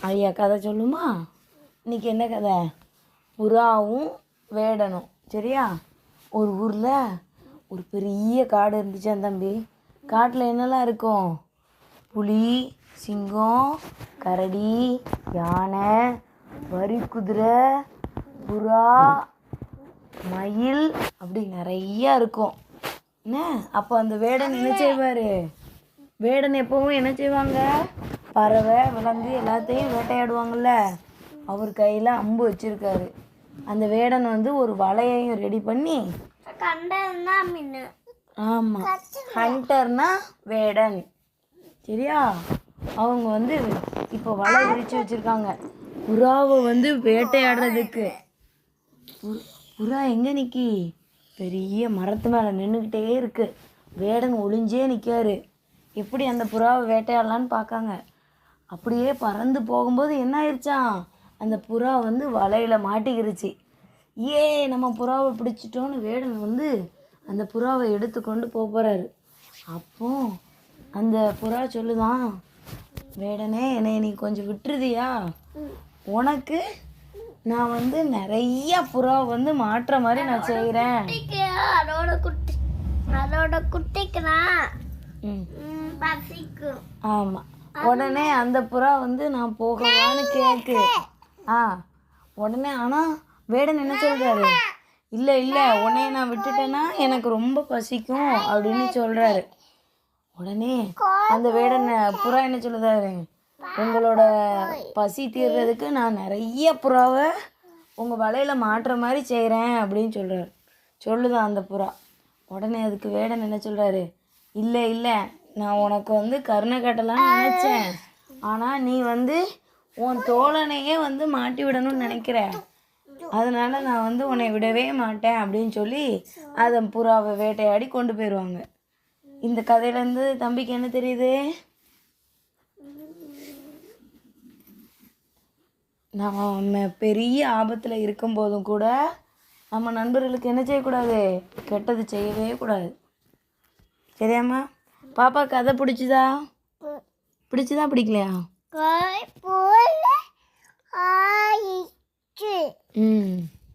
ஐயா கதை சொல்லுமா? இன்னைக்கு என்ன கதை? புறாவும் வேடனும். சரியா? ஒரு ஊரில் ஒரு பெரிய காடு இருந்துச்சான் தம்பி. காட்டில் என்னெல்லாம் இருக்கும்? புலி, சிங்கம், கரடி, யானை, வரி குதிரை, புறா, மயில், அப்படி நிறையா இருக்கும். என்ன அப்போ அந்த வேடன் என்ன செய்வார்? வேடன் எப்பவும் என்ன செய்வாங்க? பறவை, விலங்கு எல்லாத்தையும் வேட்டையாடுவாங்கள்ல. அவர் கையில் அம்பு வச்சுருக்காரு. அந்த வேடன் வந்து ஒரு வலையையும் ரெடி பண்ணி, ஆமாம், ஹண்டர்னா வேடன். சரியா? அவங்க வந்து இப்போ வலை விரித்து வச்சுருக்காங்க புறாவை வந்து வேட்டையாடுறதுக்கு. புறா எங்கே நிற்கி? பெரிய மரத்து மேலே நின்றுக்கிட்டே இருக்கு. வேடன் ஒளிஞ்சே நிற்காரு. எப்படி அந்த புறாவை வேட்டையாடலான்னு பார்க்காங்க. அப்படியே பறந்து போகும்போது என்ன ஆயிடுச்சான்? அந்த புறா வந்து வலையில் மாட்டிக்கிருச்சு. நம்ம புறாவை பிடிச்சிட்டோன்னு வேடன் வந்து அந்த புறாவை எடுத்துக்கொண்டு போகிறாரு. அப்போ அந்த புறா சொல்லுதான், வேடனே என்னை நீ கொஞ்சம் விட்டுருதியா? உனக்கு நான் வந்து நிறைய புறா வந்து மாற்ற மாதிரி நான் செய்கிறேன். அதோட குட்டிக்குனா ஆமாம். உடனே அந்த புறா வந்து நான் போகவான்னு கேட்கு. உடனே ஆனால் வேடன் என்ன சொல்கிறாரு? இல்லை இல்லை, உடனே நான் விட்டுட்டேன்னா எனக்கு ரொம்ப பசிக்கும் அப்படின்னு சொல்கிறாரு. உடனே அந்த வேடன் புறா என்ன சொல்லுதாரு? உங்களோட பசி தீர்றதுக்கு நான் நிறைய புறாவை உங்கள் வலையில் மாட்டுற மாதிரி செய்கிறேன் அப்படின்னு சொல்லுதான் அந்த புறா. உடனே அதுக்கு வேடன் என்ன சொல்கிறாரு? இல்லை இல்லை, நான் உனக்கு வந்து கருணை கட்டலான்னு நினச்சேன். ஆனால் நீ வந்து உன் தோழனையே வந்து மாட்டி விடணும்னு நினைக்கிற. அதனால நான் வந்து உன்னை விடவே மாட்டேன் அப்படின்னு சொல்லி அதை புறாவை வேட்டையாடி கொண்டு போயிடுவாங்க. இந்த கதையிலேருந்து தம்பிக்கு என்ன தெரியுது? நம்ம பெரிய ஆபத்தில் இருக்கும்போதும் கூட நம்ம நண்பர்களுக்கு என்ன செய்யக்கூடாது? கெட்டது செய்யவே கூடாது. சரியாம்மா? பாப்பா கதை பிடிச்சிதா? பிடிக்கலையா?